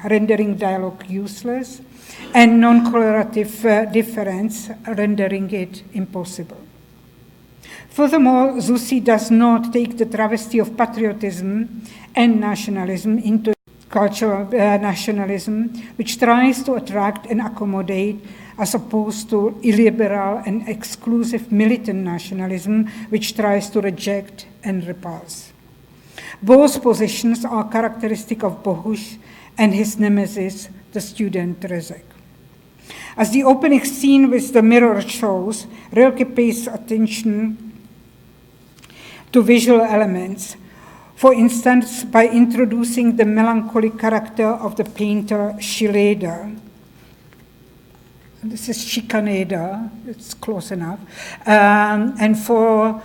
rendering dialogue useless, and non-correlative difference, rendering it impossible. Furthermore, Zussi does not take the travesty of patriotism and nationalism into cultural nationalism, which tries to attract and accommodate, as opposed to illiberal and exclusive militant nationalism, which tries to reject and repulse. Both positions are characteristic of Bohuš and his nemesis, the student Rezek. As the opening scene with the mirror shows, Rilke pays attention to visual elements, for instance, by introducing the melancholic character of the painter Schileder. This is Schikaneder, it's close enough. And for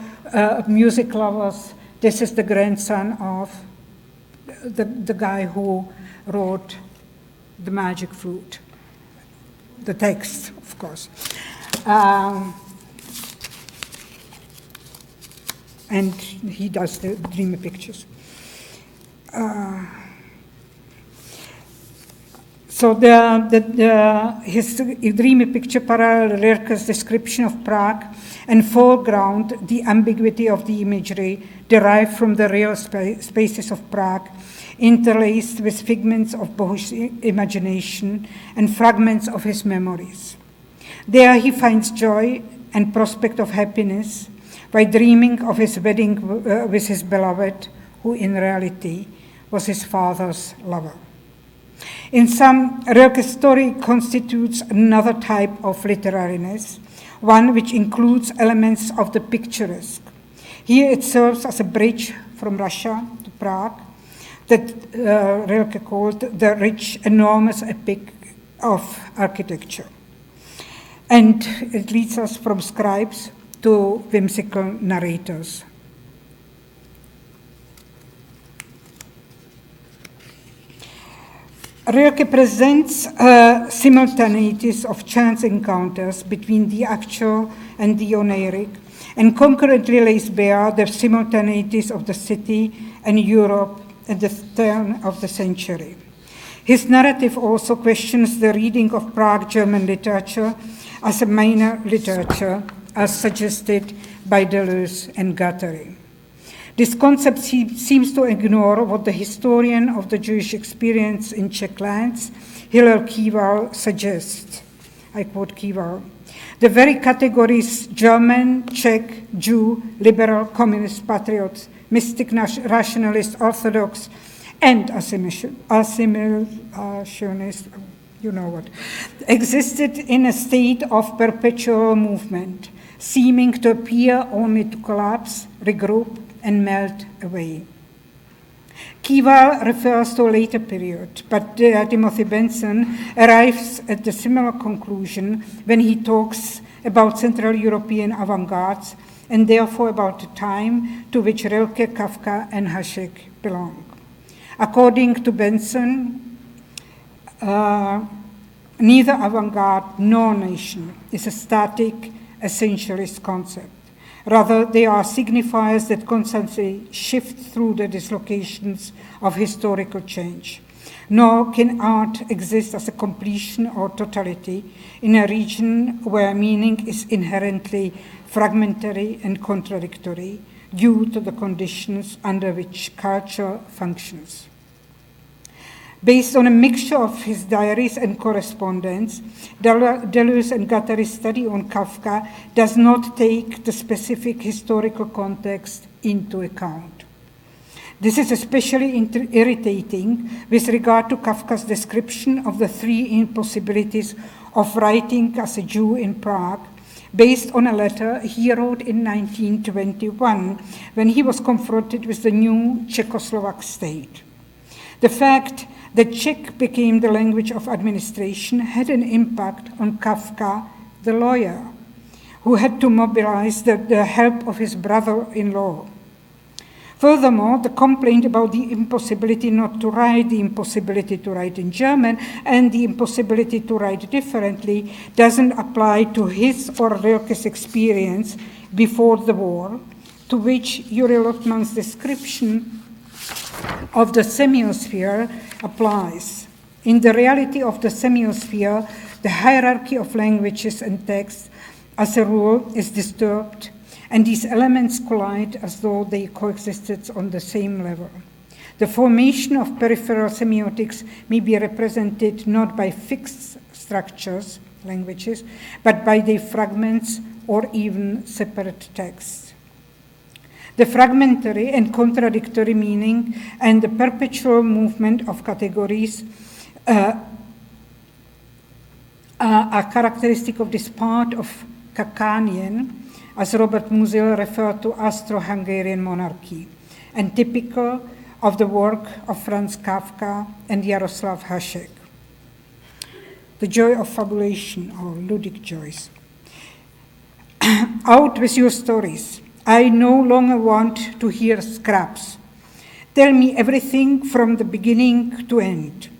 music lovers, this is the grandson of the guy who wrote The Magic Flute, the text, of course. And he does the dreamy pictures. So his dreamy picture parallels Rilke's description of Prague and foreground the ambiguity of the imagery derived from the real spaces of Prague, interlaced with figments of Bohuš's imagination and fragments of his memories. There he finds joy and prospect of happiness by dreaming of his wedding with his beloved, who in reality was his father's lover. In sum, Rilke's story constitutes another type of literariness, one which includes elements of the picturesque. Here it serves as a bridge from Russia to Prague that Rilke called the rich, enormous epic of architecture. And it leads us from scribes to whimsical narrators. Rilke presents simultaneities of chance encounters between the actual and the oniric, and concurrently lays bare the simultaneities of the city and Europe at the turn of the century. His narrative also questions the reading of Prague German literature as a minor literature, as suggested by Deleuze and Guattari. This concept seems to ignore what the historian of the Jewish experience in Czech lands, Hillel Kýval, suggests. I quote Kýval: "The very categories German, Czech, Jew, liberal, communist, patriots, mystic, rationalist, orthodox, and assimilationist, you know what, existed in a state of perpetual movement, seeming to appear only to collapse, regroup, and melt away." Kýval refers to a later period, but Timothy Benson arrives at the similar conclusion when he talks about Central European avant-gardes, and therefore about the time to which Rilke, Kafka, and Hašek belong. According to Benson, neither avant-garde nor nation is a static, essentialist concept. Rather, they are signifiers that constantly shift through the dislocations of historical change. Nor can art exist as a completion or totality in a region where meaning is inherently fragmentary and contradictory due to the conditions under which culture functions. Based on a mixture of his diaries and correspondence, Deleuze and Guattari's study on Kafka does not take the specific historical context into account. This is especially irritating with regard to Kafka's description of the three impossibilities of writing as a Jew in Prague, based on a letter he wrote in 1921 when he was confronted with the new Czechoslovak state. The fact that Czech became the language of administration had an impact on Kafka, the lawyer, who had to mobilize the help of his brother-in-law. Furthermore, the complaint about the impossibility not to write, the impossibility to write in German, and the impossibility to write differently doesn't apply to his or Rilke's experience before the war, to which Yuri Lotman's description of the semiosphere applies. In the reality of the semiosphere, the hierarchy of languages and texts, as a rule, is disturbed, and these elements collide as though they coexisted on the same level. The formation of peripheral semiotics may be represented not by fixed structures, languages, but by their fragments or even separate texts. The fragmentary and contradictory meaning and the perpetual movement of categories are characteristic of this part of Kafkanian, as Robert Musil referred to Austro-Hungarian monarchy, and typical of the work of Franz Kafka and Jaroslav Hašek. The joy of fabulation, or ludic joys. Out with your stories. I no longer want to hear scraps. Tell me everything from the beginning to end.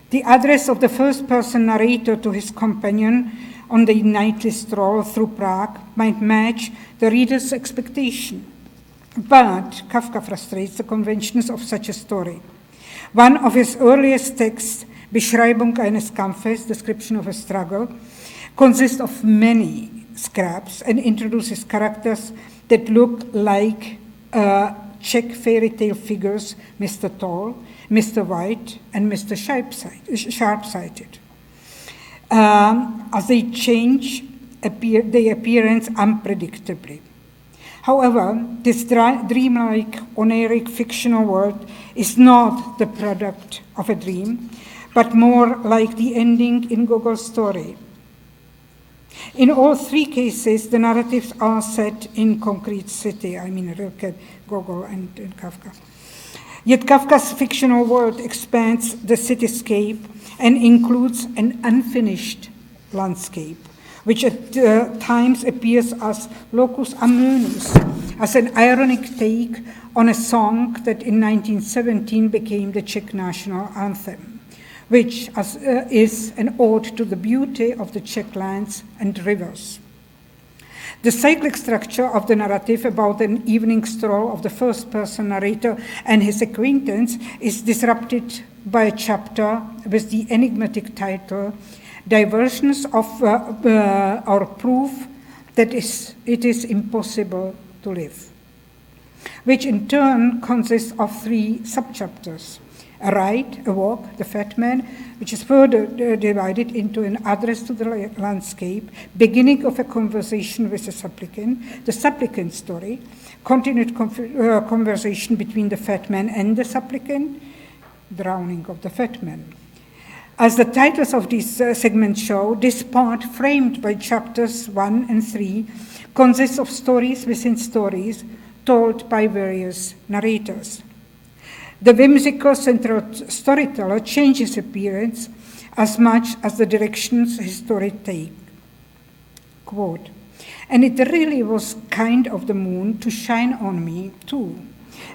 The address of the first-person narrator to his companion on the nightly stroll through Prague might match the reader's expectation. But Kafka frustrates the conventions of such a story. One of his earliest texts, Beschreibung eines Kampfes, description of a struggle, consists of many scraps and introduces characters that look like Czech fairy tale figures, Mr. Tall, Mr. White, and Mr. Sharp-sighted. As they change their appearance unpredictably. However, this dreamlike, oniric fictional world is not the product of a dream, but more like the ending in Gogol's story. In all three cases, the narratives are set in concrete city, I mean Rilke, Gogol, and Kafka. Yet Kafka's fictional world expands the cityscape and includes an unfinished landscape, which at times appears as locus amoenus, as an ironic take on a song that in 1917 became the Czech national anthem, which is an ode to the beauty of the Czech lands and rivers. The cyclic structure of the narrative about an evening stroll of the first-person narrator and his acquaintance is disrupted by a chapter with the enigmatic title, Diversions of or Proof that it is impossible to live, which in turn consists of three subchapters. A ride, a walk, the fat man, which is further divided into an address to the landscape, beginning of a conversation with the supplicant story, continued conversation between the fat man and the supplicant, drowning of the fat man. As the titles of these segments show, this part, framed by chapters 1 and 3, consists of stories within stories told by various narrators. The whimsical central storyteller changes appearance as much as the directions his story takes. Quote, and it really was kind of the moon to shine on me too.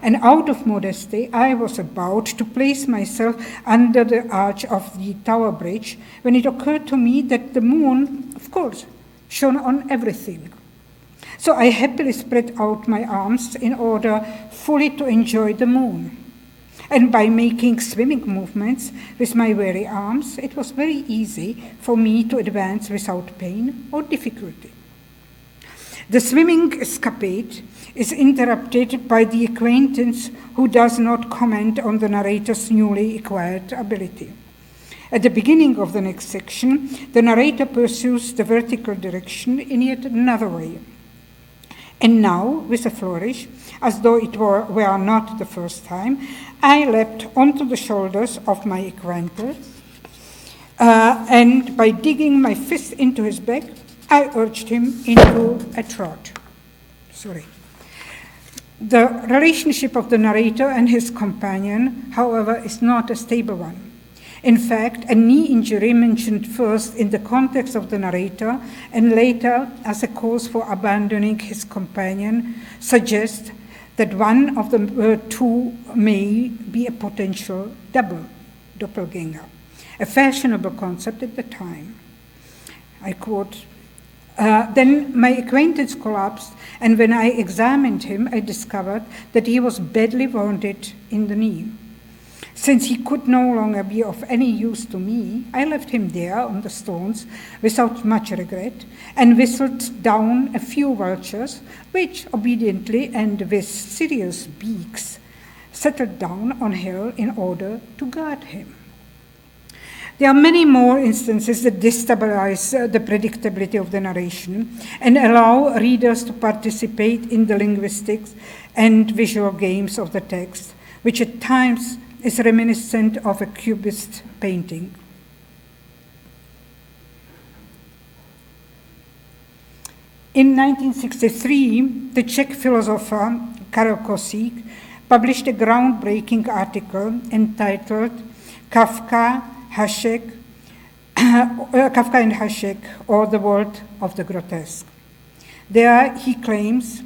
And out of modesty, I was about to place myself under the arch of the Tower Bridge when it occurred to me that the moon, of course, shone on everything. So I happily spread out my arms in order fully to enjoy the moon. And by making swimming movements with my weary arms, it was very easy for me to advance without pain or difficulty. The swimming escapade is interrupted by the acquaintance who does not comment on the narrator's newly acquired ability. At the beginning of the next section, the narrator pursues the vertical direction in yet another way. And now, with a flourish, as though it were not the first time, I leapt onto the shoulders of my acquaintance, and by digging my fist into his back, I urged him into a trot. The relationship of the narrator and his companion, however, is not a stable one. In fact, a knee injury mentioned first in the context of the narrator and later as a cause for abandoning his companion suggests that one of the two may be a potential doppelganger, a fashionable concept at the time. I quote, then my acquaintance collapsed, and when I examined him, I discovered that he was badly wounded in the knee. Since he could no longer be of any use to me, I left him there on the stones without much regret, and whistled down a few vultures, which obediently and with serious beaks settled down on hill in order to guard him. There are many more instances that destabilize the predictability of the narration and allow readers to participate in the linguistics and visual games of the text, which at times is reminiscent of a Cubist painting. In 1963, the Czech philosopher Karel Kosík published a groundbreaking article entitled Kafka and Hašek, or the World of the Grotesque. There he claims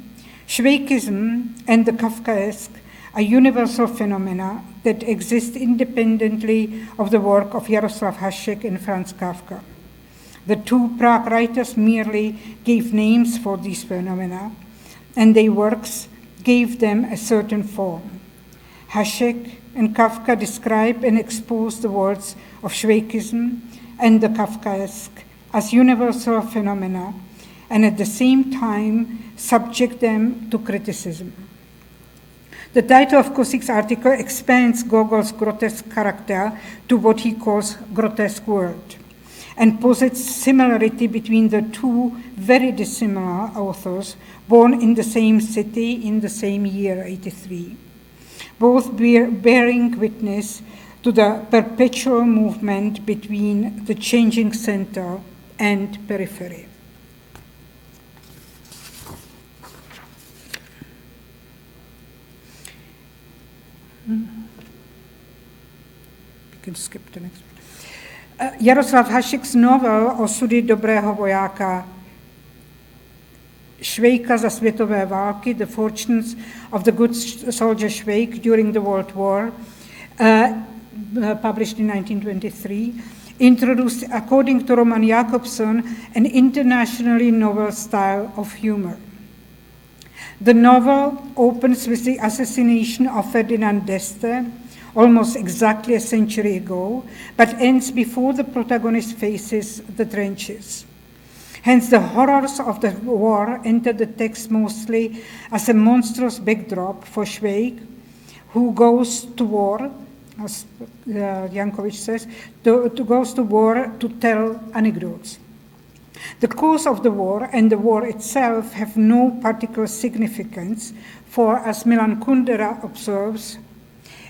Švejkism and the Kafkaesque are universal phenomena that exist independently of the work of Jaroslav Hašek and Franz Kafka. The two Prague writers merely gave names for these phenomena, and their works gave them a certain form. Hašek and Kafka describe and expose the worlds of Švejkism and the Kafkaesque as universal phenomena, and at the same time subject them to criticism. The title of Kosík's article expands Gogol's grotesque character to what he calls grotesque world, and posits similarity between the two very dissimilar authors born in the same city in the same year, 83, both bearing witness to the perpetual movement between the changing center and periphery. We can skip the next one. Jaroslav Hašek's novel Osudy dobrého vojáka Švejka za světové války, The Fortunes of the Good Soldier Švejk During the World War, published in 1923, introduced, according to Roman Jakobson, an internationally novel style of humor. The novel opens with the assassination of Ferdinand d'Este, almost exactly a century ago, but ends before the protagonist faces the trenches. Hence, the horrors of the war enter the text mostly as a monstrous backdrop for Švejk, who goes to war, as Jankovic says, goes to war to tell anecdotes. The cause of the war and the war itself have no particular significance, for, as Milan Kundera observes,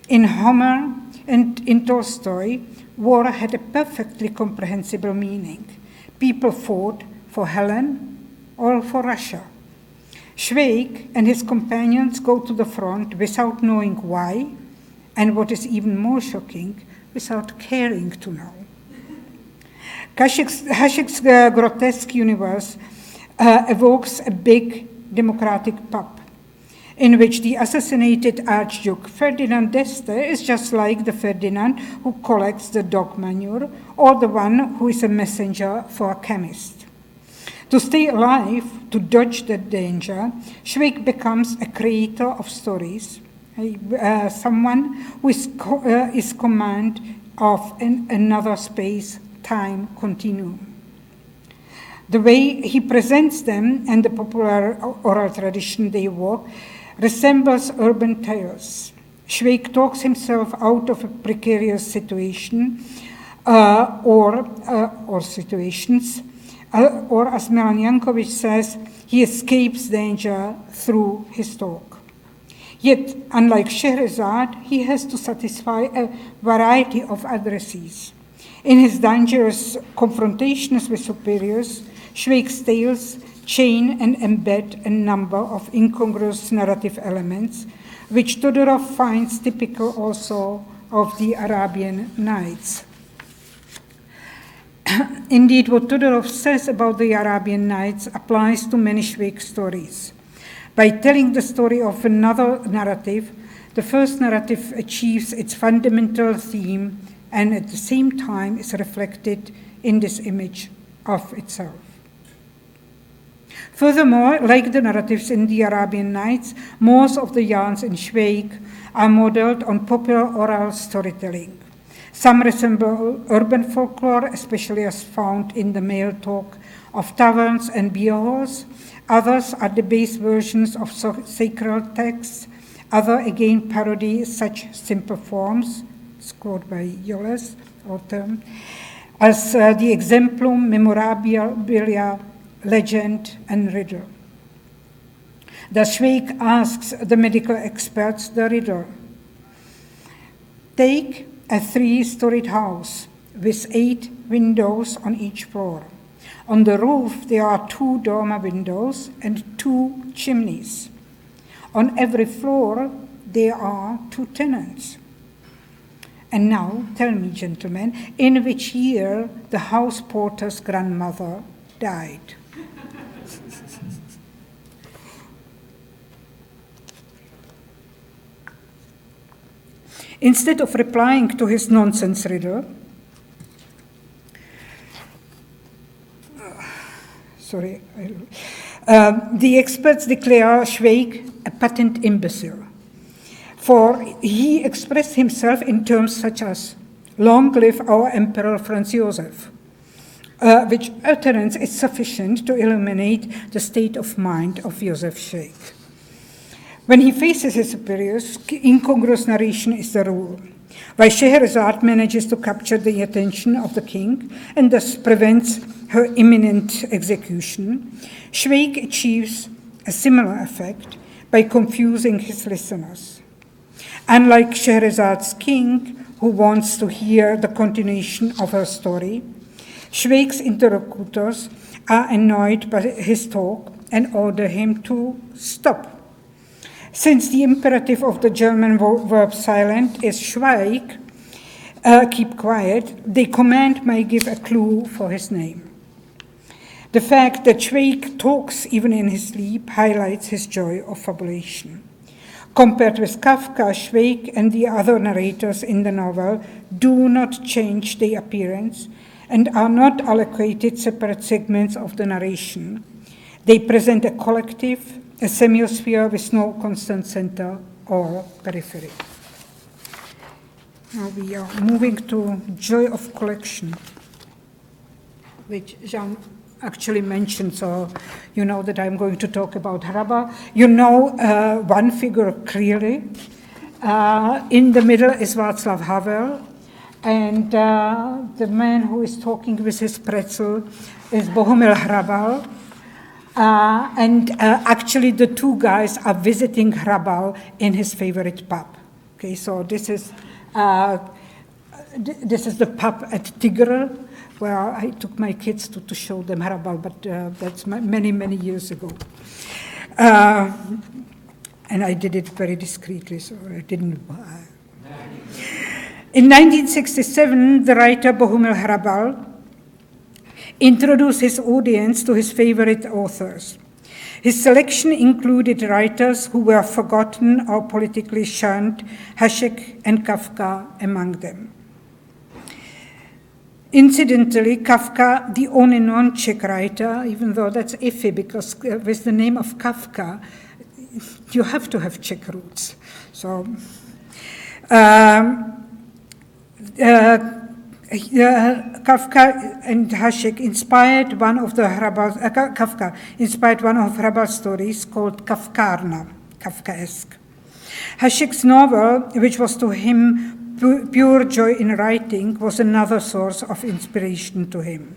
in Homer and in Tolstoy, war had a perfectly comprehensible meaning. People fought for Helen or for Russia. Švejk and his companions go to the front without knowing why, and what is even more shocking, without caring to know. Hašek's grotesque universe evokes a big democratic pub, in which the assassinated Archduke Ferdinand d'Este is just like the Ferdinand who collects the dog manure, or the one who is a messenger for a chemist. To stay alive, to dodge that danger, Švejk becomes a creator of stories, someone who is command of another space-time continuum. The way he presents them and the popular oral tradition they evoke resembles urban tales. Švejk talks himself out of a precarious situation or situations, or as Milan Jankovic says, he escapes danger through his talk. Yet, unlike Scheherazade, he has to satisfy a variety of addressees. In his dangerous confrontations with superiors, Švejk's tales chain and embed a number of incongruous narrative elements, which Todorov finds typical also of the Arabian Nights. Indeed, what Todorov says about the Arabian Nights applies to many Švejk stories. By telling the story of another narrative, the first narrative achieves its fundamental theme and at the same time is reflected in this image of itself. Furthermore, like the narratives in the Arabian Nights, most of the yarns in Švejk are modeled on popular oral storytelling. Some resemble urban folklore, especially as found in the male talk of taverns and beer halls. Others are debased versions of sacred texts. Other again parody such simple forms, it's quoted by Joles, author, as the exemplum memorabilia, legend, and riddle. Thus Schweik asks the medical experts the riddle. Take a 3-storied house with 8 windows on each floor. On the roof, there are 2 dormer windows and 2 chimneys. On every floor, there are 2 tenants. And now, tell me, gentlemen, in which year the house porter's grandmother died? Instead of replying to his nonsense riddle, the experts declare Schweik a patent imbecile, for he expressed himself in terms such as, "Long live our Emperor Franz Josef," which utterance is sufficient to illuminate the state of mind of Josef Schweik. When he faces his superiors, incongruous narration is the rule. While Scheherazade manages to capture the attention of the king and thus prevents her imminent execution, Schweik achieves a similar effect by confusing his listeners. Unlike Scheherazade's king, who wants to hear the continuation of her story, Schweik's interlocutors are annoyed by his talk and order him to stop. Since the imperative of the German verb silent is schweig, keep quiet, the command may give a clue for his name. The fact that Schweik talks even in his sleep highlights his joy of fabulation. Compared with Kafka, Schweik and the other narrators in the novel do not change their appearance and are not allocated separate segments of the narration. They present a collective, a semiosphere with no constant center or periphery. Now we are moving to Joy of Collection, which Jean actually mentioned, so you know that I'm going to talk about Hrabal. You know one figure clearly. In the middle is Václav Havel, and the man who is talking with his pretzel is Bohumil Hrabal. Actually, the 2 guys are visiting Hrabal in his favorite pub. Okay, so this is the pub at Tigr, where I took my kids to show them Hrabal, but that's many, many years ago. And I did it very discreetly, so I didn't. In 1967, the writer Bohumil Hrabal introduced his audience to his favorite authors. His selection included writers who were forgotten or politically shunned, Hašek and Kafka among them. Incidentally, Kafka, the only non-Czech writer, even though that's iffy because with the name of Kafka, you have to have Czech roots. So, Kafka and Hašek inspired one of the Kafka inspired one of Hrabal's stories called Kafkárna, Kafkaesque. Hašek's novel, which was to him pure joy in writing, was another source of inspiration to him.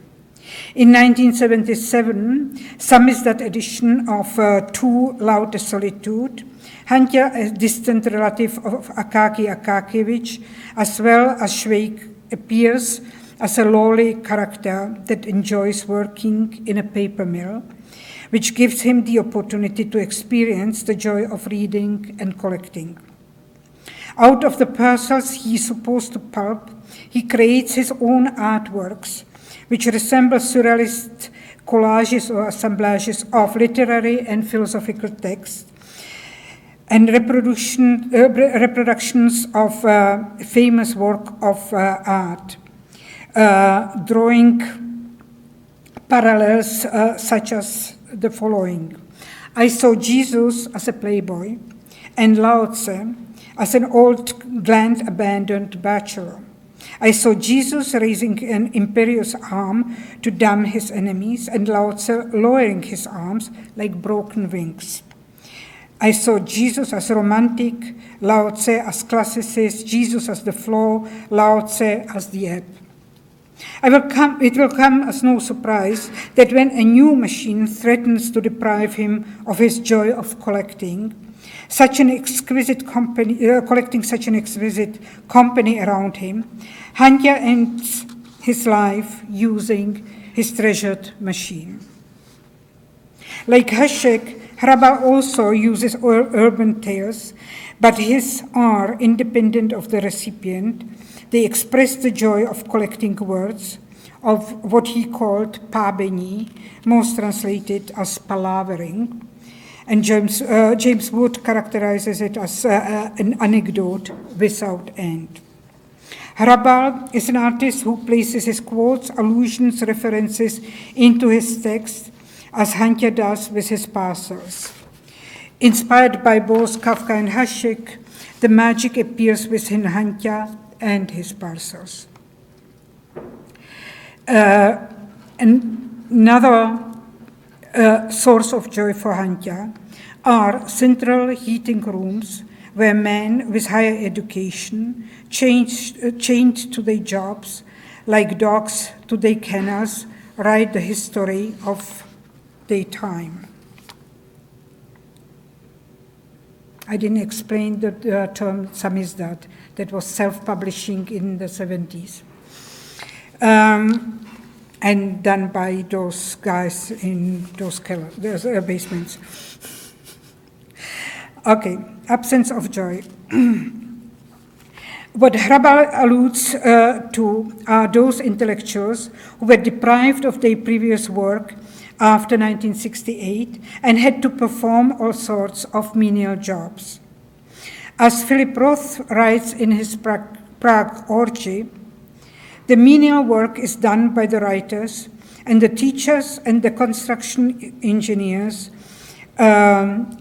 In 1977, samizdat edition of Too Loud a Solitude, Hanťa, a distant relative of Akáki Akákiewicz, as well as Schweik, appears as a lowly character that enjoys working in a paper mill, which gives him the opportunity to experience the joy of reading and collecting. Out of the parcels he is supposed to pulp, he creates his own artworks, which resemble surrealist collages or assemblages of literary and philosophical texts, and reproductions of famous work of art, drawing parallels such as the following. I saw Jesus as a playboy and Lao Tse as an old gland abandoned bachelor. I saw Jesus raising an imperious arm to damn his enemies, and Lao Tse lowering his arms like broken wings. I saw Jesus as romantic, Lao Tse as classicist, Jesus as the flow, Lao Tse as the ebb. It will come as no surprise that when a new machine threatens to deprive him of his joy of collecting such an exquisite company around him, Hantya ends his life using his treasured machine. Like Hutcheon, Hrabal also uses urban tales, but his are independent of the recipient. They express the joy of collecting words, of what he called pabeni, most translated as palavering. And James Wood characterizes it as an anecdote without end. Hrabal is an artist who places his quotes, allusions, references into his text, as Hantya does with his parcels. Inspired by both Kafka and Hutcheon, the magic appears within Hantya and his parcels. Another source of joy for Hantya are central heating rooms where men with higher education chained to their jobs, like dogs to their kennels, write the history of their time. I didn't explain the term samizdat, that was self-publishing in the 70s. And done by those guys in those basements. Okay, absence of joy. What Hrabal alludes to are those intellectuals who were deprived of their previous work after 1968 and had to perform all sorts of menial jobs. As Philip Roth writes in his Prague Orgy, the menial work is done by the writers, and the teachers and the construction engineers, and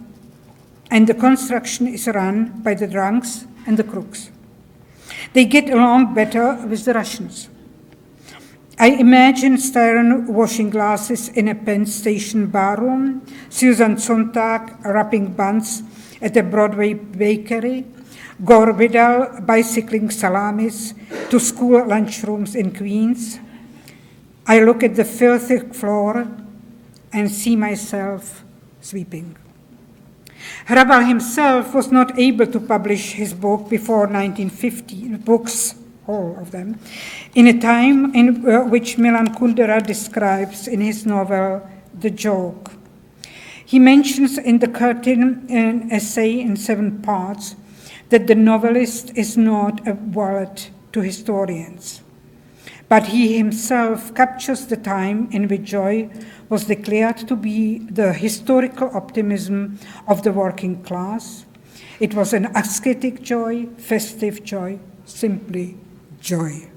the construction is run by the drunks and the crooks. They get along better with the Russians. I imagine Styron washing glasses in a Penn Station barroom, Susan Sontag wrapping buns at a Broadway bakery, Gore Vidal bicycling salamis to school lunchrooms in Queens. I look at the filthy floor and see myself sweeping. Hrabal himself was not able to publish his book before 1950, books, all of them, in a time in which Milan Kundera describes in his novel, The Joke. He mentions in The Curtain, an essay in 7 parts, that the novelist is not a wallet to historians, but he himself captures the time in which joy was declared to be the historical optimism of the working class. It was an ascetic joy, festive joy, simply joy.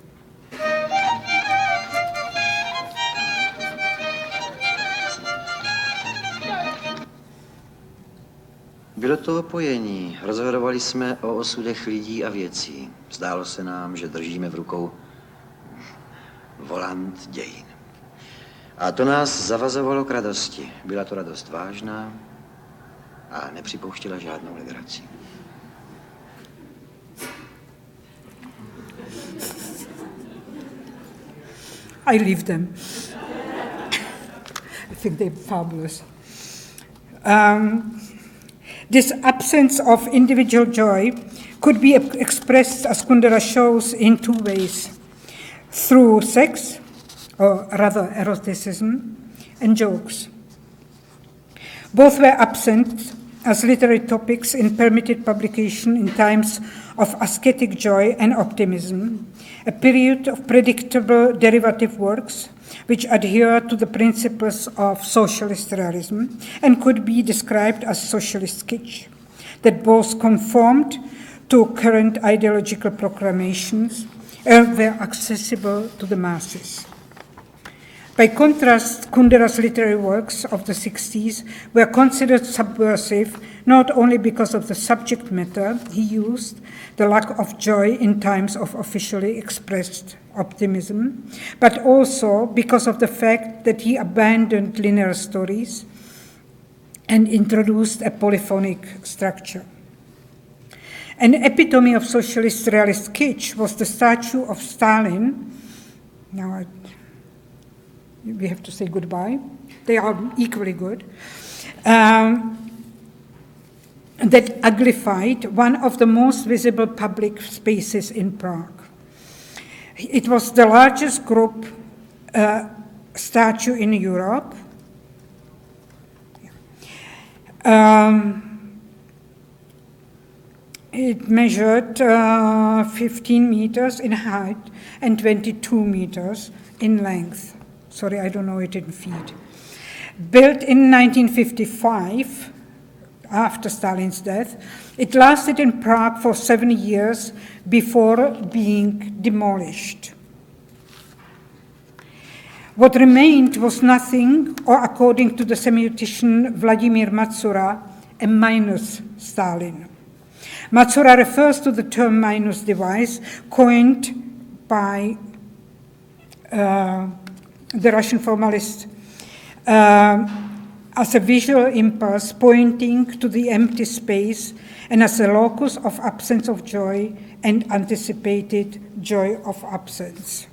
Bylo to opojení. Rozhodovali jsme o osudech lidí a věcí. Zdálo se nám, že držíme v rukou volant dějin. A to nás zavazovalo k radosti. Byla to radost vážná a nepřipouštěla žádnou legraci. I leave them. I think they're fabulous. This absence of individual joy could be expressed, as Kundera shows, in 2 ways. Through sex, or rather eroticism, and jokes. Both were absent as literary topics in permitted publication in times of ascetic joy and optimism, a period of predictable derivative works which adhere to the principles of socialist realism and could be described as socialist kitsch, that both conformed to current ideological proclamations and were accessible to the masses. By contrast, Kundera's literary works of the 60s were considered subversive not only because of the subject matter he used, the lack of joy in times of officially expressed optimism, but also because of the fact that he abandoned linear stories and introduced a polyphonic structure. An epitome of socialist realist kitsch was the statue of Stalin. Now we have to say goodbye. They are equally good. That uglified one of the most visible public spaces in Prague. It was the largest group statue in Europe. It measured 15 meters in height and 22 meters in length. Sorry, I don't know it in feet. Built in 1955, after Stalin's death, it lasted in Prague for 7 years before being demolished. What remained was nothing, or according to the semiotician Vladimir Matsura, a minus Stalin. Matsura refers to the term minus device coined by the Russian formalist as a visual impulse pointing to the empty space and as a locus of absence of joy and anticipated joy of absence.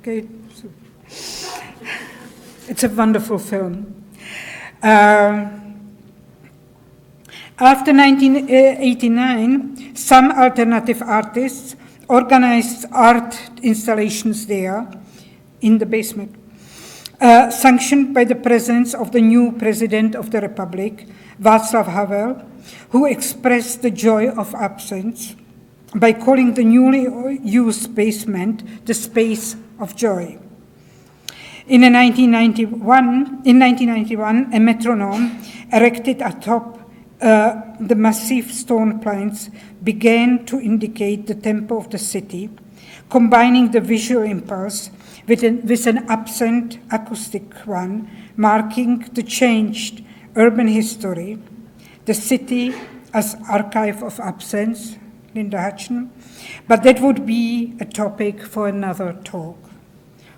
Okay, so it's a wonderful film. After 1989, some alternative artists organized art installations there in the basement, sanctioned by the presence of the new President of the Republic, Václav Havel, who expressed the joy of absence by calling the newly used basement the space of joy. In 1991, a metronome erected atop the massive stone planks began to indicate the tempo of the city, combining the visual impulse with an absent acoustic one, marking the changed urban history, the city as archive of absence, Linda Hutcheon, but that would be a topic for another talk.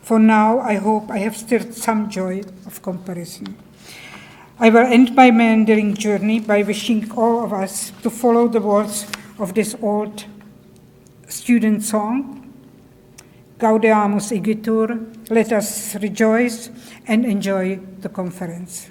For now, I hope I have stirred some joy of comparison. I will end my meandering journey by wishing all of us to follow the words of this old student song, Gaudeamus igitur, let us rejoice and enjoy the conference.